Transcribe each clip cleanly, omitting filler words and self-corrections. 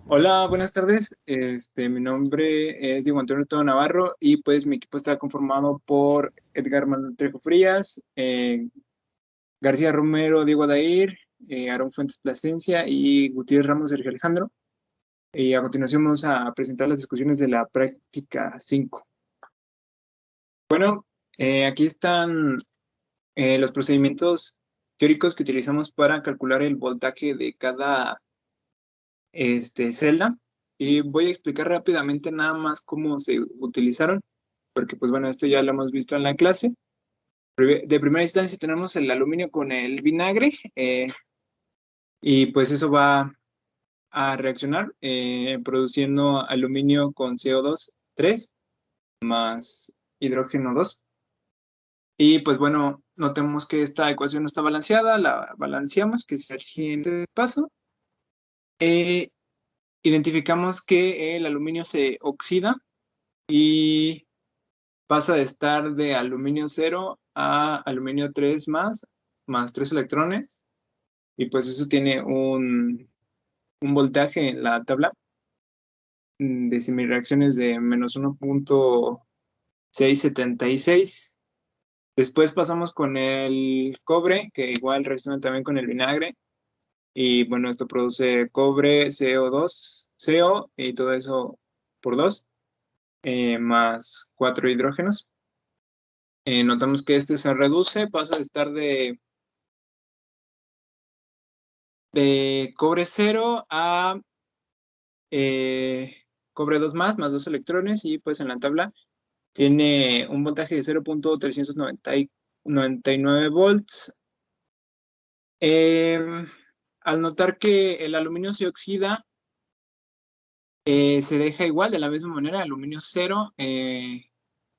Hola, buenas tardes. Mi nombre es Diego Antonio Todo Navarro y pues mi equipo está conformado por Edgar Manuel Trejo Frías, García Romero, Diego Adair, Aarón Fuentes Plasencia y Gutiérrez Ramos Sergio Alejandro. Y a continuación vamos a presentar las discusiones de la práctica 5. Bueno, aquí están los procedimientos teóricos que utilizamos para calcular el voltaje de cada celda. Y voy a explicar rápidamente nada más cómo se utilizaron, porque pues bueno, esto ya lo hemos visto en la clase. De primera instancia tenemos el aluminio con el vinagre, y pues eso va a reaccionar produciendo aluminio con CO2 3 más hidrógeno 2. Y pues bueno, notemos que esta ecuación no está balanceada, la balanceamos, que es el siguiente paso. Eh, Identificamos que el aluminio se oxida y pasa de estar de aluminio 0 a aluminio 3 más 3 electrones. Y pues eso tiene un voltaje en la tabla de semireacciones de menos 1.676. Después pasamos con el cobre, que igual reacciona también con el vinagre. Y bueno, esto produce cobre, CO2, CO y todo eso por 2, más 4 hidrógenos. Notamos que este se reduce, pasa de estar de cobre 0 a cobre 2 más 2 electrones, y pues en la tabla tiene un voltaje de 0.399 volts. Al notar que el aluminio se oxida, se deja igual de la misma manera. Aluminio 0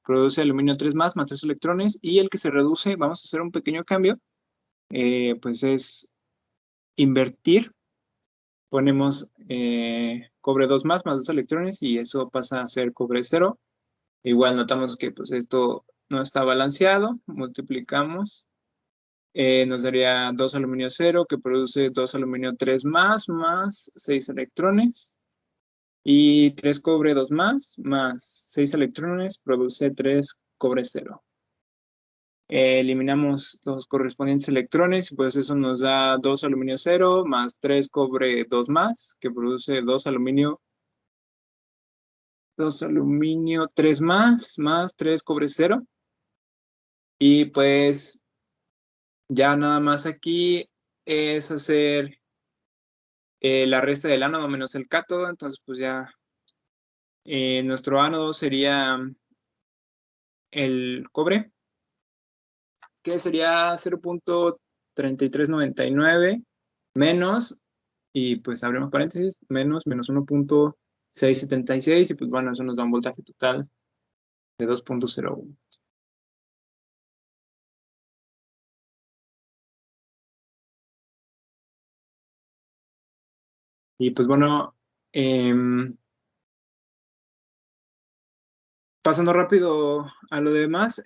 produce aluminio 3 más 3 electrones, y el que se reduce, vamos a hacer un pequeño cambio, pues es invertir. Ponemos cobre 2 más 2 electrones, y eso pasa a ser cobre 0. Igual notamos que pues esto no está balanceado, multiplicamos, nos daría 2 aluminio 0, que produce 2 aluminio 3 más 6 electrones, y 3 cobre 2 más 6 electrones produce 3 cobre 0. Eliminamos los correspondientes electrones, y pues eso nos da 2 aluminio 0 más 3 cobre 2 que produce 2 aluminio 3 más 3 cobre 0. Y pues ya nada más aquí es hacer la resta del ánodo menos el cátodo. Entonces pues ya nuestro ánodo sería el cobre, que sería 0.3399 menos, y pues abrimos paréntesis, menos 1.676, y pues bueno, eso nos da un voltaje total de 2.01. Y pues bueno, pasando rápido a lo demás,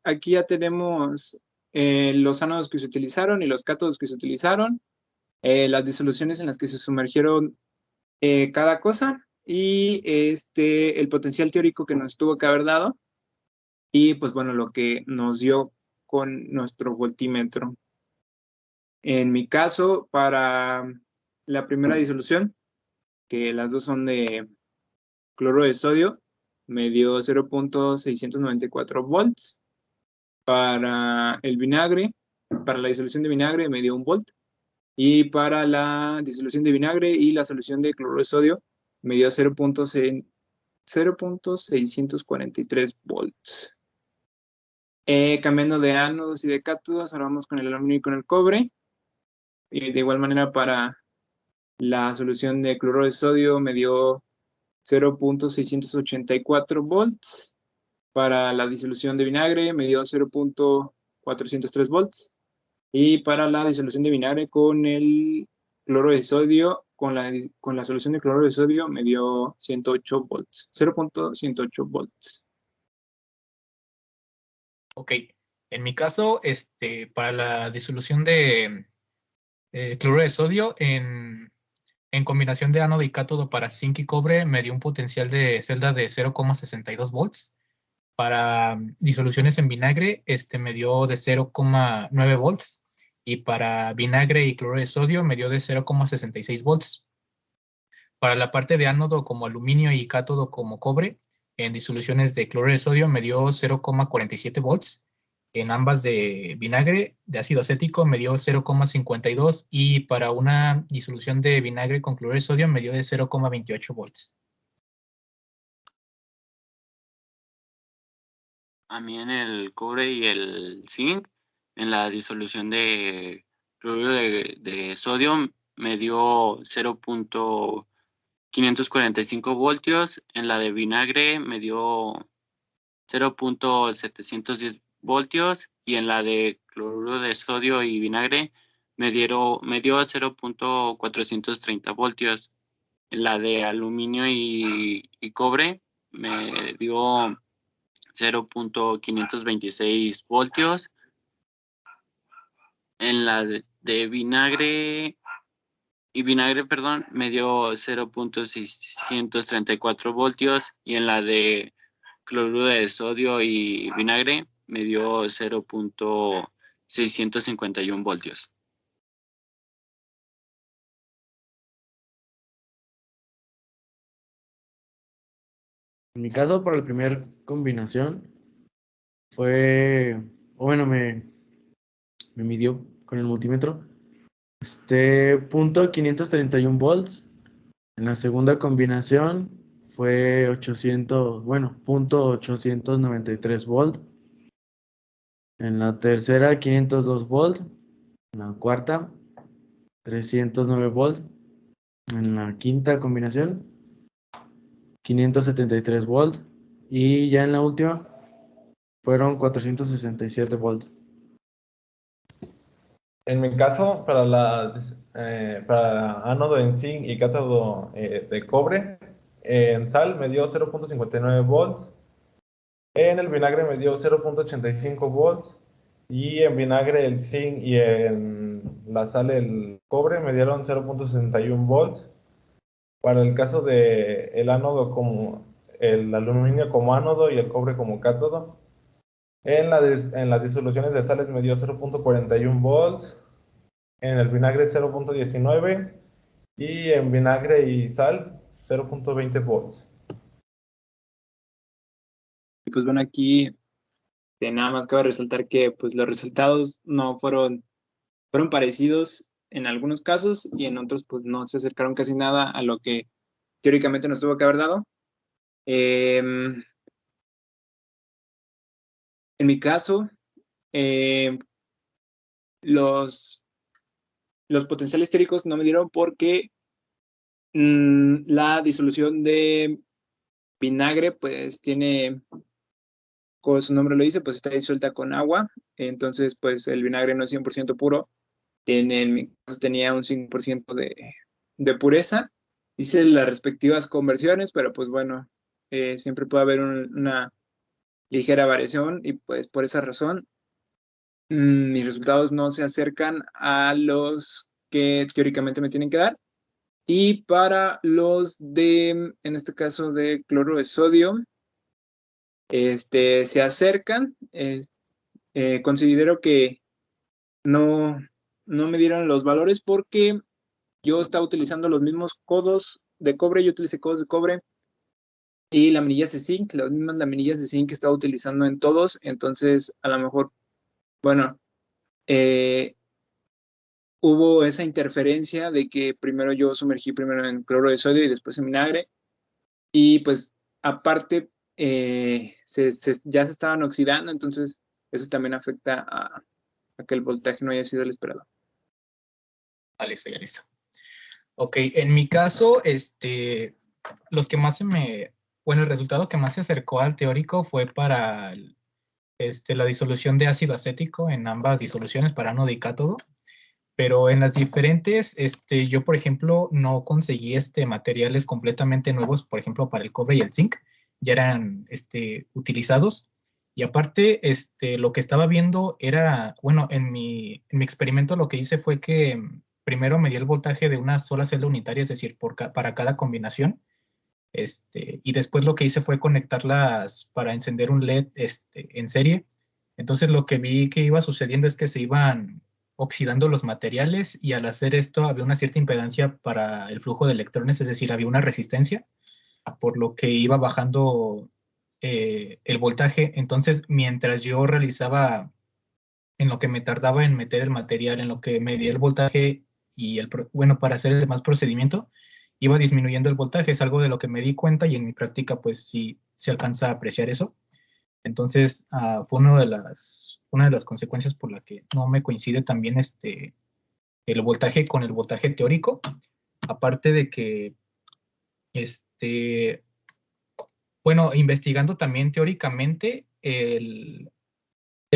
aquí ya tenemos los ánodos que se utilizaron y los cátodos que se utilizaron, las disoluciones en las que se sumergieron cada cosa, y el potencial teórico que nos tuvo que haber dado, y pues bueno, lo que nos dio con nuestro voltímetro. En mi caso, para la primera disolución, que las dos son de cloruro de sodio, me dio 0.694 volts. Para el vinagre, para la disolución de vinagre me dio 1 volt. Y para la disolución de vinagre y la solución de cloruro de sodio me dio 0.643 volts. Cambiando de ánodos y de cátodos, ahora vamos con el aluminio y con el cobre. Y de igual manera, para la solución de cloruro de sodio me dio 0.684 volts. Para la disolución de vinagre me dio 0.403 volts. Y para la disolución de vinagre con el cloro de sodio, con la solución de cloro de sodio me dio 108 volts, 0.108 volts. Ok, en mi caso, para la disolución de cloruro de sodio En combinación de ánodo y cátodo para zinc y cobre me dio un potencial de celda de 0,62 volts. Para disoluciones en vinagre, me dio de 0,9 volts. Y para vinagre y cloruro de sodio me dio de 0,66 volts. Para la parte de ánodo como aluminio y cátodo como cobre, en disoluciones de cloruro de sodio me dio 0,47 volts. En ambas de vinagre, de ácido acético, me dio 0,52 y para una disolución de vinagre con cloruro de sodio me dio de 0,28 volts. A mí en el cobre y el zinc, en la disolución de cloruro de sodio, me dio 0,545 voltios. En la de vinagre me dio 0,710 voltios. Y en la de cloruro de sodio y vinagre me dio 0,430 voltios. En la de aluminio y cobre me dio 0,526 voltios. En la de vinagre perdón, me dio 0,634 voltios. Y en la de cloruro de sodio y vinagre me dio 0,651 voltios. En mi caso, para la primera combinación, me midió con el multímetro, punto 531 volts. En la segunda combinación fue punto 893 volts. En la tercera, 502 volts. En la cuarta, 309 volts. En la quinta combinación, 573 volts. Y ya en la última, fueron 467 volts. En mi caso, para ánodo en zinc y cátodo de cobre, en sal me dio 0,59 volts. En el vinagre me dio 0,85 volts. Y en vinagre el zinc y en la sal el cobre me dieron 0,61 volts. Para el caso de el ánodo como el aluminio como ánodo y el cobre como cátodo, en las disoluciones de sales me dio 0,41 volts. En el vinagre 0,19 y en vinagre y sal 0,20 volts. Y pues bueno, aquí nada más cabe resaltar que pues los resultados no fueron parecidos en algunos casos y en otros pues no se acercaron casi nada a lo que teóricamente nos tuvo que haber dado. En mi caso, los potenciales teóricos no me dieron porque la disolución de vinagre pues tiene, como su nombre lo dice, pues está disuelta con agua, entonces pues el vinagre no es 100% puro, en mi caso tenía un 5% de pureza. Hice las respectivas conversiones, pero pues bueno, siempre puede haber una ligera variación y pues por esa razón mis resultados no se acercan a los que teóricamente me tienen que dar. Y para los en este caso de cloruro de sodio, se acercan. Considero que no me dieron los valores porque yo estaba utilizando los mismos codos de cobre, yo utilicé codos de cobre y laminillas de zinc, las mismas laminillas de zinc que estaba utilizando en todos, entonces a lo mejor, bueno, hubo esa interferencia de que primero yo sumergí primero en cloruro de sodio y después en vinagre, y pues aparte ya se estaban oxidando, entonces eso también afecta a que el voltaje no haya sido el esperado. Ah, listo, ya listo. Ok, en mi caso, los que más bueno, el resultado que más se acercó al teórico fue para la disolución de ácido acético en ambas disoluciones para ánodo y cátodo, pero en las diferentes, yo, por ejemplo, no conseguí materiales completamente nuevos, por ejemplo, para el cobre y el zinc, ya eran utilizados. Y aparte, lo que estaba viendo era, bueno, en mi experimento lo que hice fue que primero medí el voltaje de una sola celda unitaria, es decir, para cada combinación. Y después lo que hice fue conectarlas para encender un LED en serie. Entonces lo que vi que iba sucediendo es que se iban oxidando los materiales y al hacer esto había una cierta impedancia para el flujo de electrones, es decir, había una resistencia, por lo que iba bajando el voltaje. Entonces, mientras yo realizaba, en lo que me tardaba en meter el material, en lo que medía el voltaje y bueno, para hacer el demás procedimiento, iba disminuyendo el voltaje. Es algo de lo que me di cuenta y en mi práctica, pues sí se alcanza a apreciar eso. Entonces, fue una de las consecuencias por la que no me coincide también el voltaje con el voltaje teórico. Aparte de que, bueno, investigando también teóricamente, el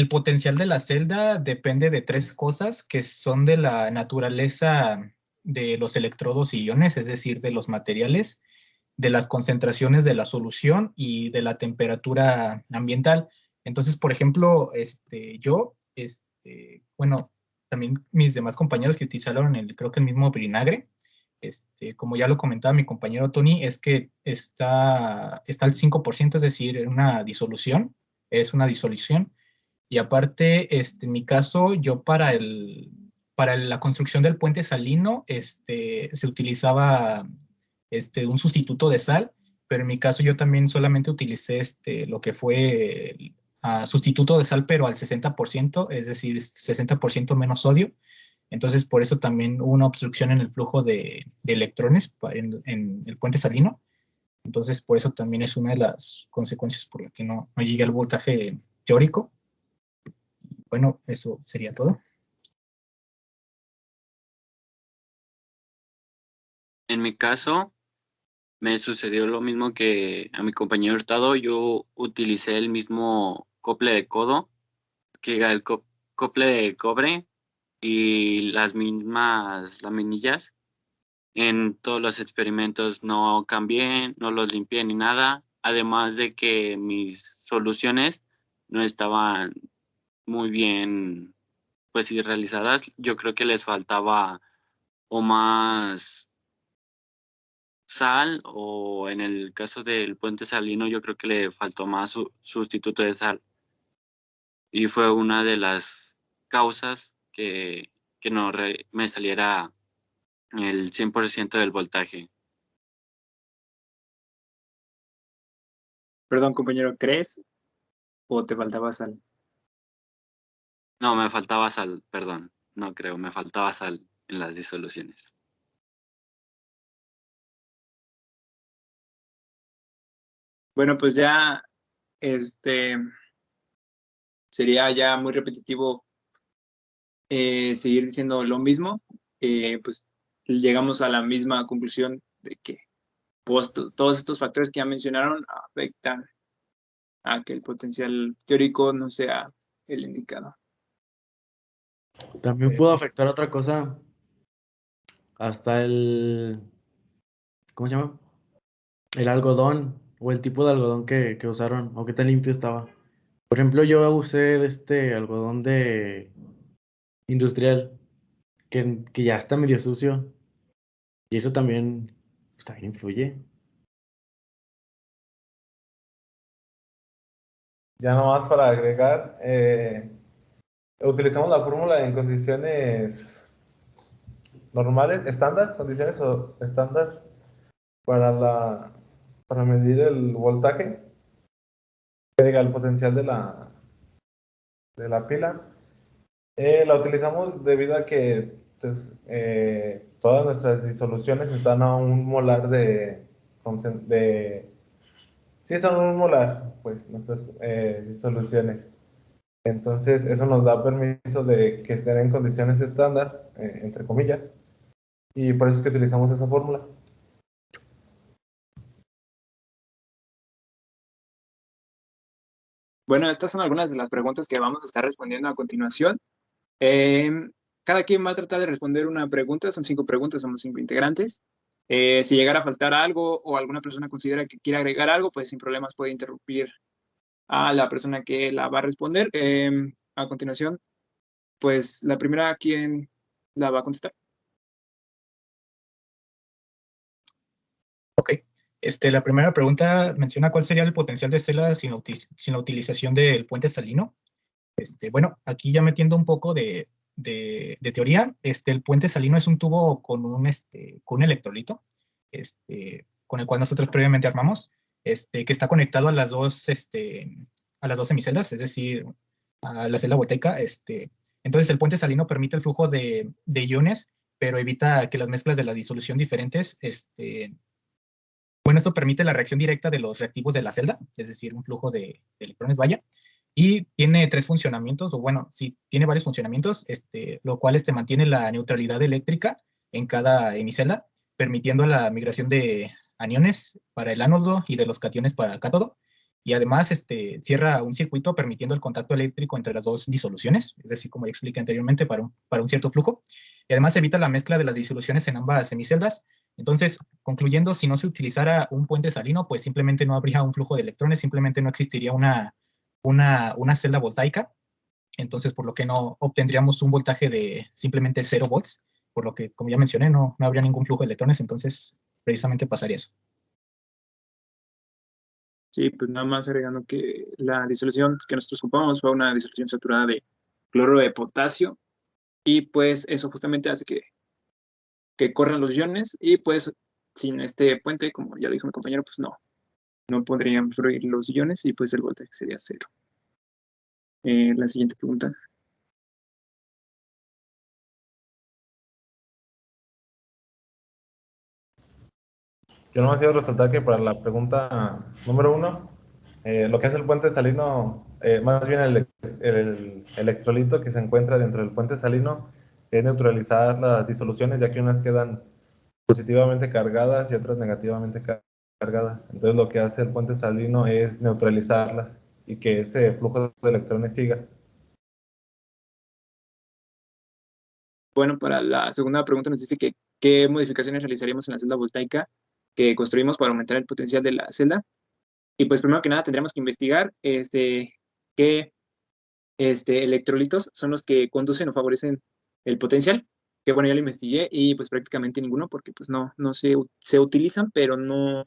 potencial de la celda depende de tres cosas que son de la naturaleza de los electrodos y iones, es decir, de los materiales, de las concentraciones de la solución y de la temperatura ambiental. Entonces, por ejemplo, bueno, también mis demás compañeros que utilizaron creo que el mismo vinagre, como ya lo comentaba mi compañero Tony, es que está al 5%, es decir, una disolución, es una disolución. Y aparte, en mi caso, yo para la construcción del puente salino, se utilizaba un sustituto de sal, pero en mi caso yo también solamente utilicé lo que fue sustituto de sal, pero al 60%, es decir, 60% menos sodio. Entonces, por eso también hubo una obstrucción en el flujo de electrones en el puente salino. Entonces, por eso también es una de las consecuencias por la que no llegué al voltaje teórico. Bueno, eso sería todo. En mi caso, me sucedió lo mismo que a mi compañero Hurtado. Yo utilicé el mismo cople de codo, que era el cople de cobre y las mismas laminillas. En todos los experimentos no cambié, no los limpié ni nada. Además de que mis soluciones no estaban muy bien, pues sí, realizadas. Yo creo que les faltaba o más sal, o en el caso del puente salino, yo creo que le faltó más sustituto de sal. Y fue una de las causas que no me saliera el 100% del voltaje. Perdón, compañero, ¿crees o te faltaba sal? No, me faltaba sal, perdón. No creo, me faltaba sal en las disoluciones. Bueno, pues ya sería ya muy repetitivo seguir diciendo lo mismo. Pues llegamos a la misma conclusión de que pues, todos estos factores que ya mencionaron afectan a que el potencial teórico no sea el indicado. También pudo afectar otra cosa, hasta ¿cómo se llama? El algodón o el tipo de algodón que usaron o qué tan limpio estaba. Por ejemplo, yo usé de algodón de industrial que ya está medio sucio y eso también, pues, también influye. Ya nomás para agregar, utilizamos la fórmula en condiciones normales, estándar, condiciones estándar para medir el voltaje, el potencial de la pila. La utilizamos debido a que pues, todas nuestras disoluciones están a un molar sí, están a un molar, pues, nuestras disoluciones. Entonces, eso nos da permiso de que estén en condiciones estándar, entre comillas, y por eso es que utilizamos esa fórmula. Bueno, estas son algunas de las preguntas que vamos a estar respondiendo a continuación. Cada quien va a tratar de responder una pregunta, son 5 preguntas, somos 5 integrantes. Si llegara a faltar algo o alguna persona considera que quiere agregar algo, pues sin problemas puede interrumpir a la persona que la va a responder. A continuación, pues la primera, ¿quién la va a contestar? La primera pregunta menciona cuál sería el potencial de celdas sin la utilización del puente salino. Bueno, aquí ya metiendo un poco de teoría, el puente salino es un tubo con un electrolito, con el cual nosotros previamente armamos, que está conectado a las dos semiceldas, es decir, a la celda voltaica. Entonces, el puente salino permite el flujo de iones, pero evita que las mezclas de la disolución diferentes, bueno, esto permite la reacción directa de los reactivos de la celda, es decir, un flujo de electrones, vaya. Y tiene 3 funcionamientos, o bueno, sí, tiene varios funcionamientos, lo cual mantiene la neutralidad eléctrica en cada hemicelda, permitiendo la migración de aniones para el ánodo y de los cationes para el cátodo. Y además cierra un circuito permitiendo el contacto eléctrico entre las dos disoluciones, es decir, como ya expliqué anteriormente, para un cierto flujo. Y además evita la mezcla de las disoluciones en ambas semiceldas. Entonces, concluyendo, si no se utilizara un puente salino, pues simplemente no habría un flujo de electrones, simplemente no existiría una celda voltaica, entonces por lo que no obtendríamos un voltaje de simplemente 0 volts, por lo que, como ya mencioné, no habría ningún flujo de electrones, entonces precisamente pasaría eso. Sí, pues nada más agregando que la disolución que nosotros ocupamos fue una disolución saturada de cloro de potasio, y pues eso justamente hace que corran los iones, y pues sin este puente, como ya lo dijo mi compañero, pues no podrían fluir los iones, y pues el voltaje sería 0. La siguiente pregunta. Yo nomás quiero resaltar que para la pregunta número 1, lo que hace el puente salino, más bien el electrolito que se encuentra dentro del puente salino, es neutralizar las disoluciones, ya que unas quedan positivamente cargadas y otras negativamente cargadas. Entonces lo que hace el puente salino es neutralizarlas y que ese flujo de electrones siga. Bueno, para la segunda pregunta nos dice que qué modificaciones realizaríamos en la celda voltaica que construimos para aumentar el potencial de la celda. Y pues primero que nada tendríamos que investigar qué electrolitos son los que conducen o favorecen el potencial. Que bueno, ya lo investigué y pues prácticamente ninguno, porque pues no se utilizan, pero no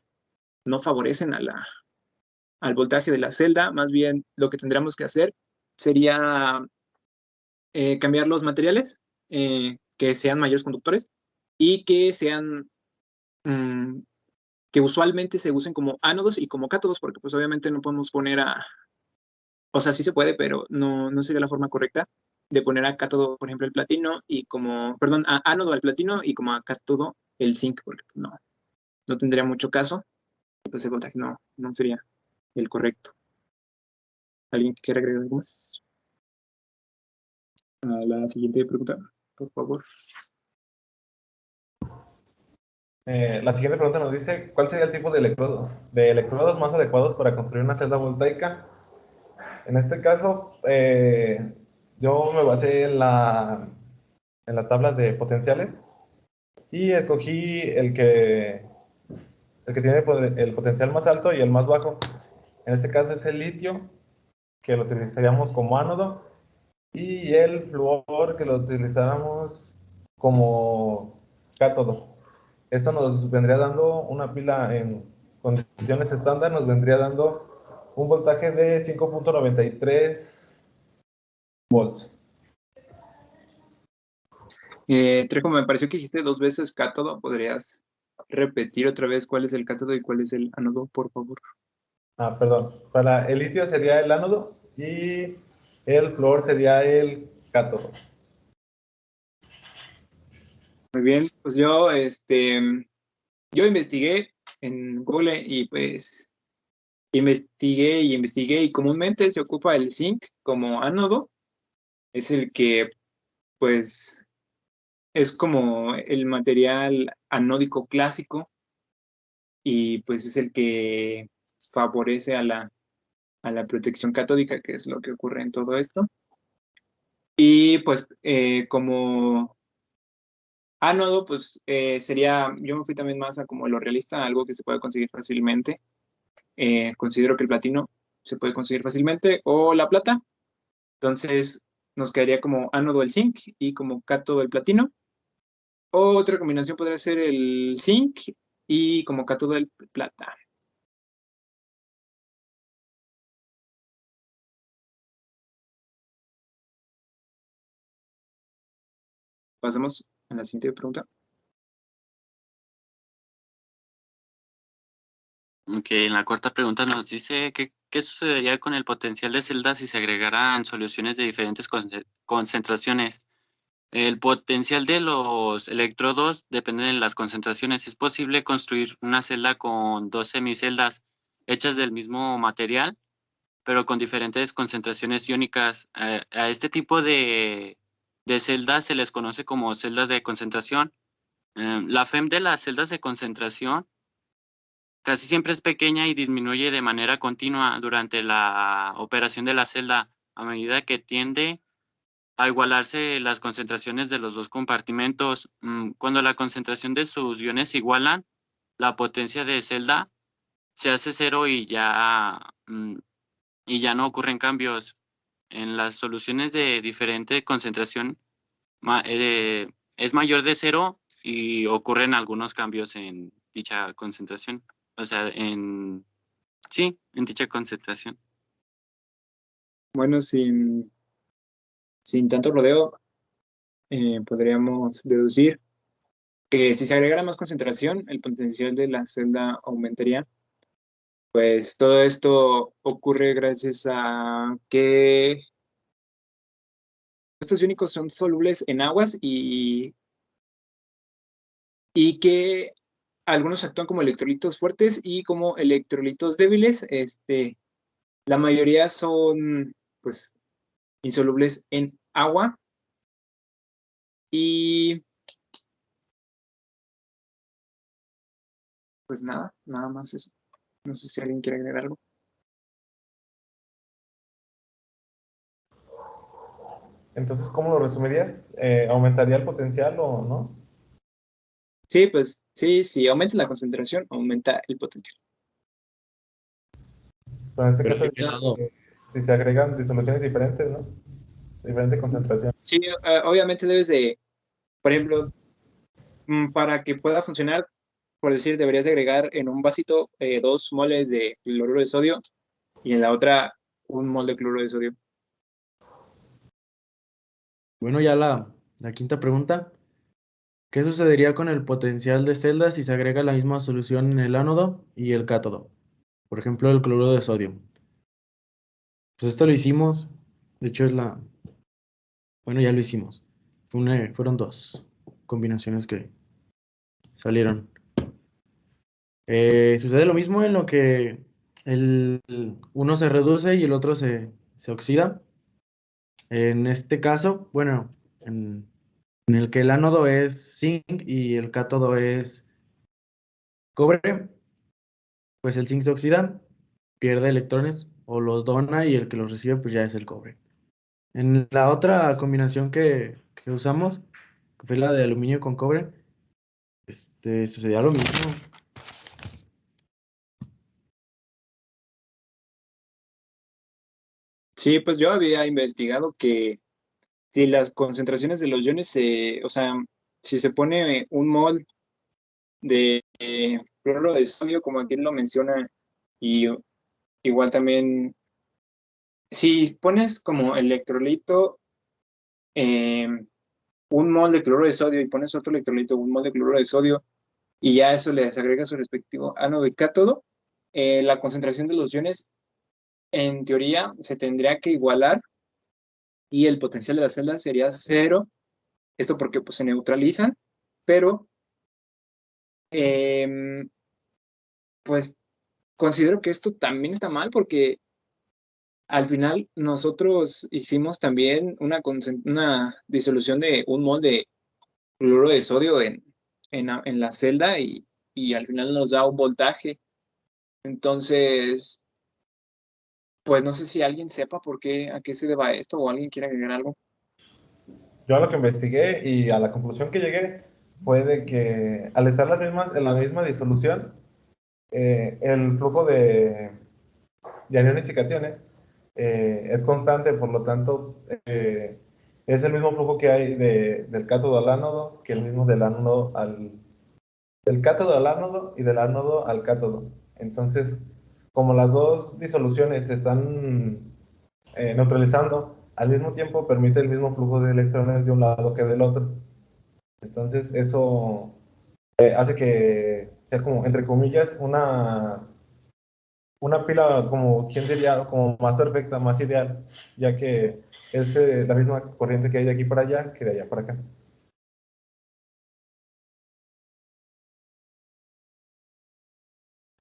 favorecen al voltaje de la celda. Más bien lo que tendríamos que hacer sería cambiar los materiales, que sean mayores conductores y que sean que usualmente se usen como ánodos y como cátodos, porque pues obviamente no podemos poner o sea, sí se puede, pero no sería la forma correcta de poner a cátodo, por ejemplo, el platino, y perdón, a ánodo al platino y como a cátodo el zinc, porque pues, no tendría mucho caso, pues el voltaje no sería el correcto. ¿Alguien quiere agregar algo más? A la siguiente pregunta, por favor. La siguiente pregunta nos dice, ¿cuál sería el tipo de electrodos más adecuados para construir una celda voltaica? En este caso, yo me basé en la tabla de potenciales y escogí el que tiene el potencial más alto y el más bajo. En este caso es el litio, que lo utilizaríamos como ánodo, y el flúor, que lo utilizáramos como cátodo. Esto nos vendría dando una pila en condiciones estándar, nos vendría dando un voltaje de 5.93 volts. Trejo, me pareció que dijiste 2 veces cátodo. ¿Podrías repetir otra vez cuál es el cátodo y cuál es el ánodo, por favor? Perdón. Para el litio sería el ánodo y el flúor sería el cátodo. Muy bien, pues yo investigué en Google y pues investigué y comúnmente se ocupa el zinc como ánodo. Es el que pues es como el material anódico clásico, y pues es el que favorece a la protección catódica, que es lo que ocurre en todo esto. Y pues como ánodo, pues yo me fui también más a como lo realista, algo que se puede conseguir fácilmente. Considero que el platino se puede conseguir fácilmente, o la plata. Entonces nos quedaría como ánodo el zinc y como cátodo el platino. Otra combinación podría ser el zinc y como cátodo el plata. Pasamos a la siguiente pregunta. Ok, en la cuarta pregunta nos dice qué sucedería con el potencial de celdas si se agregaran soluciones de diferentes concentraciones. El potencial de los electrodos depende de las concentraciones. Es posible construir una celda con dos semiceldas hechas del mismo material, pero con diferentes concentraciones iónicas. A este tipo de celdas se les conoce como celdas de concentración. La FEM de las celdas de concentración casi siempre es pequeña y disminuye de manera continua durante la operación de la celda a medida que tiende a igualarse las concentraciones de los dos compartimentos. Cuando la concentración de sus iones se igualan, la potencia de celda se hace cero y ya no ocurren cambios. En las soluciones de diferente concentración es mayor de cero y ocurren algunos cambios en dicha concentración. O sea, sí, en dicha concentración. Bueno, sin tanto rodeo, podríamos deducir que si se agregara más concentración, el potencial de la celda aumentaría. Pues todo esto ocurre gracias a que estos iónicos son solubles en aguas y que algunos actúan como electrolitos fuertes y como electrolitos débiles. La mayoría son, pues, insolubles en agua. Y pues nada más eso. No sé si alguien quiere agregar algo. Entonces, ¿cómo lo resumirías? ¿Aumentaría el potencial o no? Sí, pues sí, si aumenta la concentración, aumenta el potencial. Pero en este Pero caso, ¿de qué lado? si se agregan disoluciones diferentes, ¿no? Diferente concentración. Sí, obviamente debes de, por ejemplo, para que pueda funcionar, por decir, deberías de agregar en un vasito 2 moles de cloruro de sodio y en la otra 1 mol de cloruro de sodio. Bueno, ya la quinta pregunta. ¿Qué sucedería con el potencial de celdas si se agrega la misma solución en el ánodo y el cátodo? Por ejemplo, el cloruro de sodio. Pues esto lo hicimos. De hecho, bueno, ya lo hicimos. Fueron dos combinaciones que salieron. Sucede lo mismo en lo que uno se reduce y el otro se oxida. En este caso, bueno, en el que el ánodo es zinc y el cátodo es cobre, pues el zinc se oxida, pierde electrones o los dona y el que los recibe pues ya es el cobre. En la otra combinación que usamos, que fue la de aluminio con cobre, sucedía lo mismo. Sí, pues yo había investigado que si las concentraciones de los iones o sea, si se pone 1 mol de cloruro de sodio, como aquí lo menciona, y igual también, si pones como electrolito 1 mol de cloruro de sodio y pones otro electrolito 1 mol de cloruro de sodio, y ya eso le desagrega su respectivo ánodo y cátodo, la concentración de los iones, en teoría, se tendría que igualar y el potencial de las celdas sería cero. Esto porque pues, se neutralizan, pero pues considero que esto también está mal porque al final nosotros hicimos también una disolución de 1 mol de cloruro de sodio en la celda y al final nos da un voltaje. Entonces, pues no sé si alguien sepa a qué se deba esto o alguien quiere agregar algo. Yo a lo que investigué y a la conclusión que llegué fue de que al estar en la misma disolución, el flujo de aniones y cationes es constante, por lo tanto, es el mismo flujo que hay del cátodo al ánodo que el mismo del ánodo del cátodo al ánodo y del ánodo al cátodo. Entonces, como las dos disoluciones se están neutralizando, al mismo tiempo permite el mismo flujo de electrones de un lado que del otro. Entonces, eso hace que sea como, entre comillas, una pila, como, ¿quién diría? Como más perfecta, más ideal, ya que es la misma corriente que hay de aquí para allá que de allá para acá.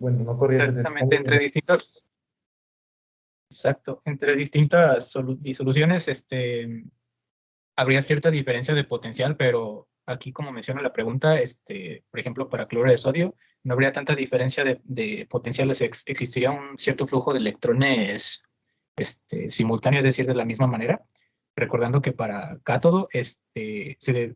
Bueno, no corrientes, Exactamente, entre distintas, exacto, entre distintas disoluciones, habría cierta diferencia de potencial, pero aquí, como menciona la pregunta, por ejemplo, para cloruro de sodio, no habría tanta diferencia de potenciales, existiría un cierto flujo de electrones simultáneo, es decir, de la misma manera. Recordando que para cátodo,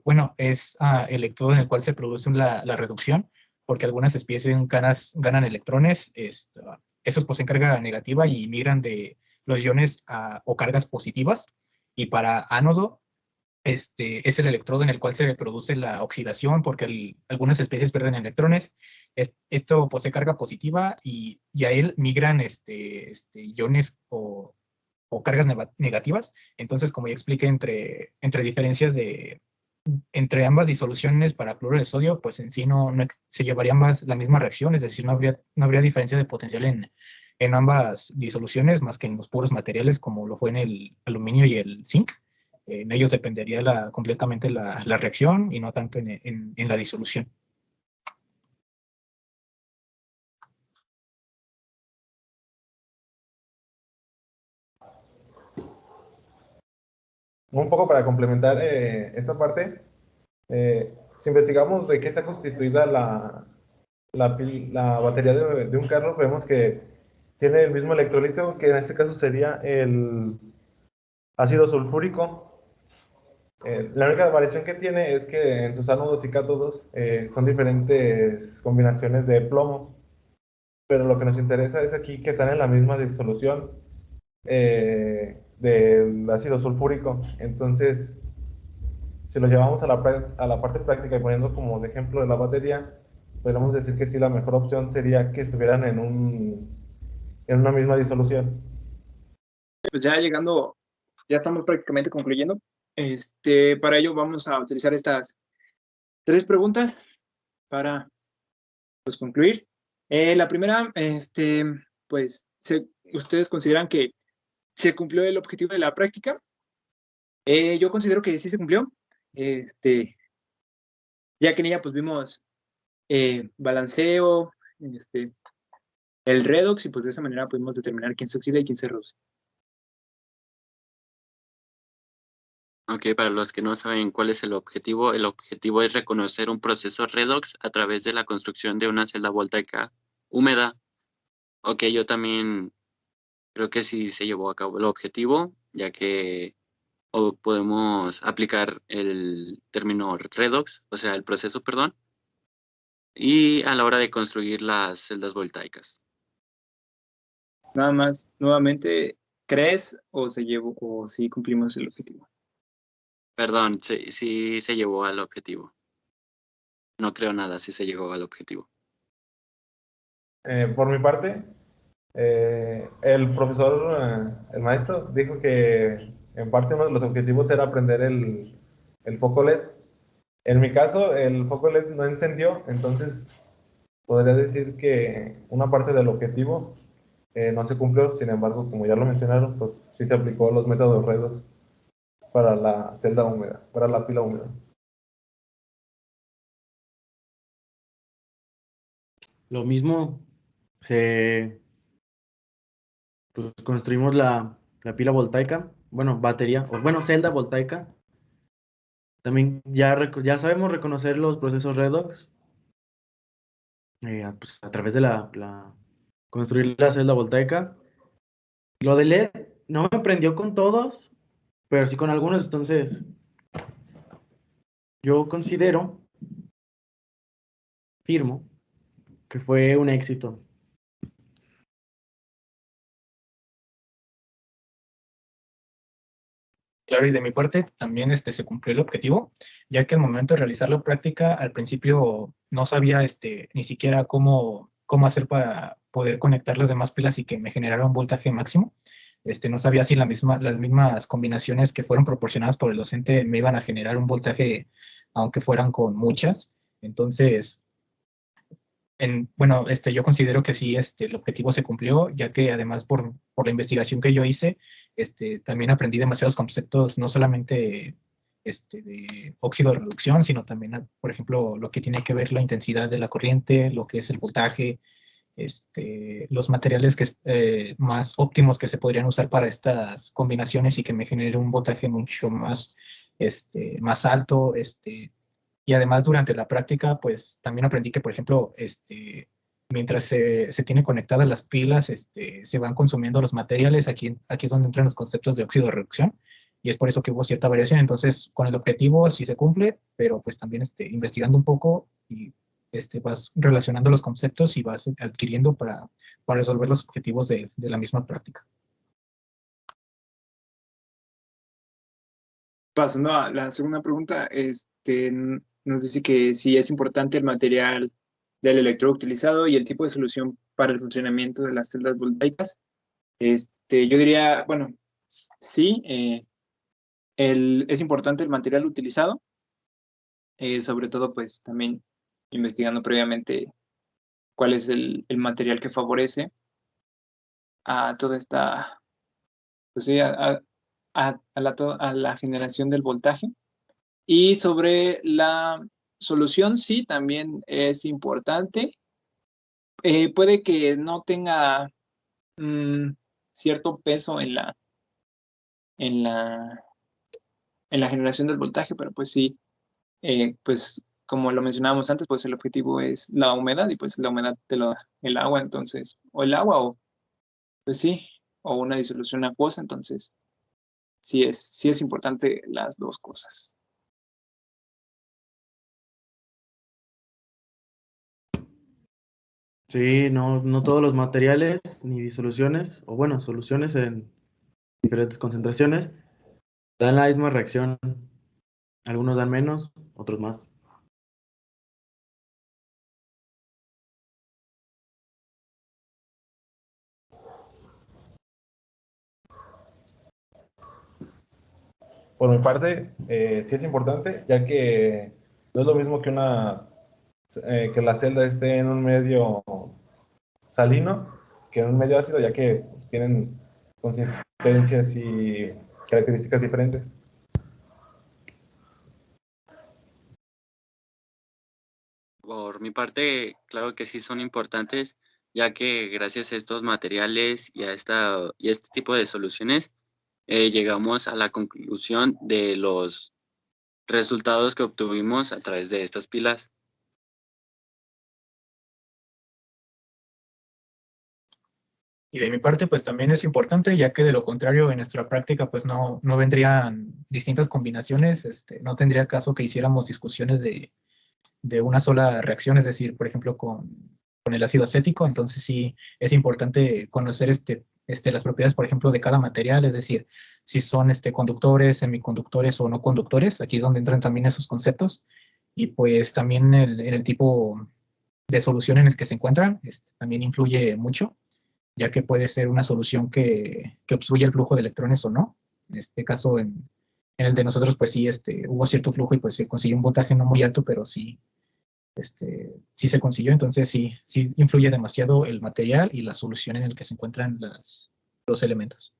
bueno, es electrodo en el cual se produce la reducción, porque algunas especies ganan electrones, esos poseen carga negativa y migran de los iones o cargas positivas. Y para ánodo, es el electrodo en el cual se produce la oxidación, porque algunas especies pierden electrones. Esto posee carga positiva y a él migran iones o cargas negativas. Entonces, como ya expliqué, entre diferencias entre ambas disoluciones para cloruro de sodio, pues en sí se llevarían ambas la misma reacción, es decir, no habría diferencia de potencial en ambas disoluciones, más que en los puros materiales, como lo fue en el aluminio y el zinc. En ellos dependería completamente la reacción y no tanto en la disolución. Un poco para complementar esta parte, si investigamos de qué está constituida la batería de un carro, vemos que tiene el mismo electrolito, que en este caso sería el ácido sulfúrico. La única variación que tiene es que en sus ánodos y cátodos son diferentes combinaciones de plomo, pero lo que nos interesa es aquí que están en la misma disolución del ácido sulfúrico. Entonces, si lo llevamos a la parte práctica y poniendo como de ejemplo de la batería, podríamos decir que sí, la mejor opción sería que estuvieran en una misma disolución. Pues ya estamos prácticamente concluyendo. Para ello vamos a utilizar estas 3 preguntas para pues, concluir. La primera, pues, ¿ustedes consideran que se cumplió el objetivo de la práctica? Yo considero que sí se cumplió, ya que en ella pues vimos balanceo, el redox, y pues de esa manera pudimos determinar quién se oxida y quién se reduce. Ok, para los que no saben cuál es el objetivo es reconocer un proceso redox a través de la construcción de una celda voltaica húmeda. Ok, yo también creo que sí se llevó a cabo el objetivo, ya que podemos aplicar el término redox, o sea, el proceso, perdón, y a la hora de construir las celdas voltaicas. Nada más, nuevamente, ¿crees o sí cumplimos el objetivo? Perdón, sí se llevó al objetivo. No creo nada, sí se llegó al objetivo. Por mi parte, el profesor, el maestro, dijo que en parte uno de los objetivos era aprender el foco LED. En mi caso, el foco LED no encendió, entonces podría decir que una parte del objetivo no se cumplió. Sin embargo, como ya lo mencionaron, pues sí se aplicó los métodos redox para la celda húmeda, para la pila húmeda. Lo mismo, pues construimos la pila voltaica, bueno, batería, o bueno, celda voltaica. También ya sabemos reconocer los procesos redox pues, a través de construir la celda voltaica. Lo de LED no me prendió con todos, pero sí con algunos, entonces yo firmo, que fue un éxito. Claro, y de mi parte también se cumplió el objetivo, ya que al momento de realizar la práctica, al principio no sabía ni siquiera cómo hacer para poder conectar las demás pilas y que me generara un voltaje máximo. No sabía si las mismas combinaciones que fueron proporcionadas por el docente me iban a generar un voltaje, aunque fueran con muchas. Entonces, bueno, yo considero que sí, el objetivo se cumplió, ya que además por la investigación que yo hice, también aprendí demasiados conceptos, no solamente de óxido de reducción, sino también, por ejemplo, lo que tiene que ver la intensidad de la corriente, lo que es el voltaje, los materiales más óptimos que se podrían usar para estas combinaciones y que me genere un voltaje mucho más alto, y además durante la práctica, pues también aprendí que, por ejemplo, mientras se tienen conectadas las pilas, se van consumiendo los materiales. Aquí es donde entran los conceptos de óxido de reducción y es por eso que hubo cierta variación. Entonces, con el objetivo sí se cumple, pero pues también investigando un poco y vas relacionando los conceptos y vas adquiriendo para resolver los objetivos de la misma práctica. Pasando a la segunda pregunta, nos dice que si es importante el material del electrodo utilizado y el tipo de solución para el funcionamiento de las celdas voltaicas. Yo diría, bueno, sí, es importante el material utilizado, sobre todo pues también investigando previamente cuál es el material que favorece a toda esta, pues sí, a la generación del voltaje. Y sobre la solución, sí, también es importante. Puede que no tenga cierto peso en la, en la generación del voltaje, pero pues sí, pues como lo mencionábamos antes, pues el objetivo es la humedad y pues la humedad el agua, entonces, o el agua o pues sí, o una disolución acuosa, entonces sí es importante las dos cosas. Sí, no todos los materiales ni disoluciones, o bueno, soluciones en diferentes concentraciones, dan la misma reacción. Algunos dan menos, otros más. Por mi parte, sí es importante, ya que no es lo mismo que que la celda esté en un medio salino que en un medio ácido, ya que pues, tienen consistencias y características diferentes. Por mi parte, claro que sí son importantes, ya que gracias a estos materiales y y a este tipo de soluciones, llegamos a la conclusión de los resultados que obtuvimos a través de estas pilas. Y de mi parte, pues también es importante, ya que de lo contrario, en nuestra práctica, pues no vendrían distintas combinaciones, no tendría caso que hiciéramos discusiones de una sola reacción, es decir, por ejemplo, con el ácido acético. Entonces sí es importante conocer las propiedades, por ejemplo, de cada material, es decir, si son conductores, semiconductores o no conductores. Aquí es donde entran también esos conceptos. Y pues también en el tipo de solución en el que se encuentran, también influye mucho, ya que puede ser una solución que obstruye el flujo de electrones o no. En este caso, en el de nosotros, pues sí, hubo cierto flujo y pues se consiguió un voltaje no muy alto, pero sí, sí se consiguió. Entonces sí influye demasiado el material y la solución en el que se encuentran los elementos.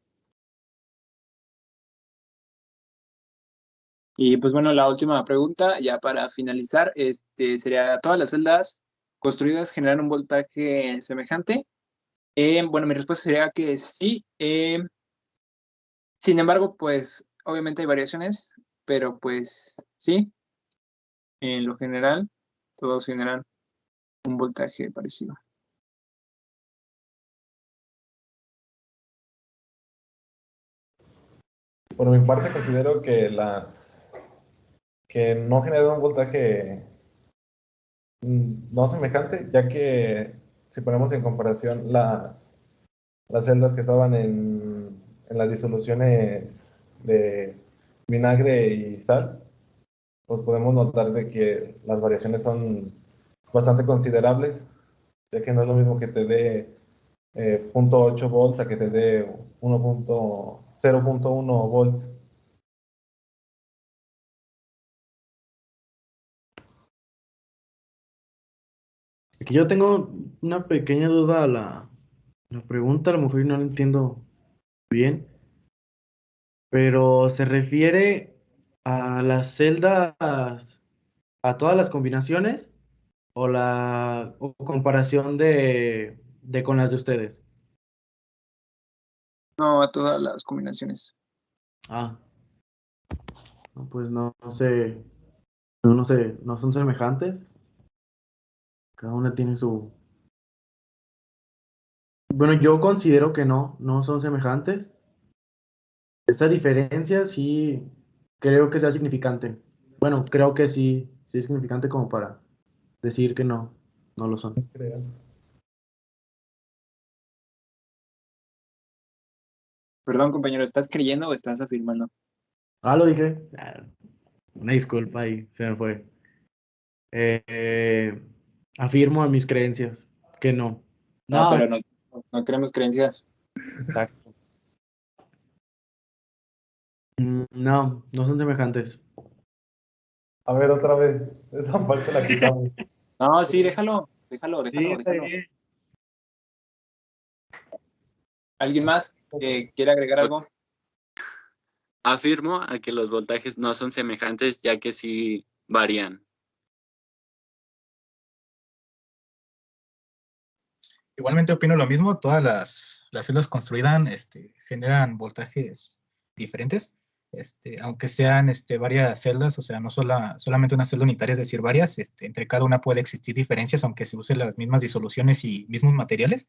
Y pues bueno, la última pregunta, ya para finalizar, sería, ¿todas las celdas construidas generan un voltaje semejante? Bueno, mi respuesta sería que sí. Sin embargo, pues obviamente hay variaciones, pero pues sí, en lo general, todos generan un voltaje parecido. Por mi parte, considero que que no generan un voltaje no semejante, ya que si ponemos en comparación las celdas que estaban en las disoluciones de vinagre y sal, pues podemos notar de que las variaciones son bastante considerables, ya que no es lo mismo que te dé 0.8 volts a que te dé 0.1 volts. Aquí yo tengo una pequeña duda a la pregunta, a lo mejor no la entiendo bien, pero se refiere a las celdas, a todas las combinaciones o o comparación de con las de ustedes. No, a todas las combinaciones. Ah, no, pues no sé, no sé, no son semejantes. Cada una tiene su... Bueno, yo considero que no son semejantes. Esta diferencia sí creo que sea significante. Bueno, creo que sí es significante como para decir que no lo son. Creo. Perdón, compañero, ¿estás creyendo o estás afirmando? Ah, lo dije. Ah, una disculpa ahí, se me fue. Eh, afirmo a mis creencias que no. No, No, pero no creemos creencias. exacto. No son semejantes. A ver, otra vez, esa parte la quitamos. No, sí, déjalo. Sí, está bien. ¿Alguien más que quiera agregar algo? Afirmo a que los voltajes no son semejantes, ya que sí varían. Igualmente opino lo mismo, todas las celdas construidas generan voltajes diferentes, aunque sean varias celdas, o sea, no solamente una celda unitaria, es decir, varias, entre cada una puede existir diferencias, aunque se usen las mismas disoluciones y mismos materiales,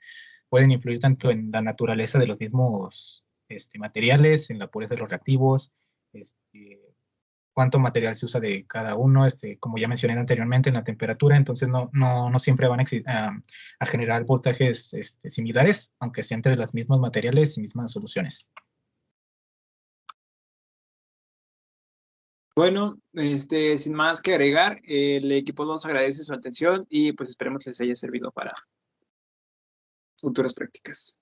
pueden influir tanto en la naturaleza de los mismos materiales, en la pureza de los reactivos, cuánto material se usa de cada uno, como ya mencioné anteriormente, en la temperatura, entonces no siempre van a generar voltajes similares, aunque sea entre los mismos materiales y mismas soluciones. Bueno, sin más que agregar, el equipo 2 agradece su atención y pues esperemos les haya servido para futuras prácticas.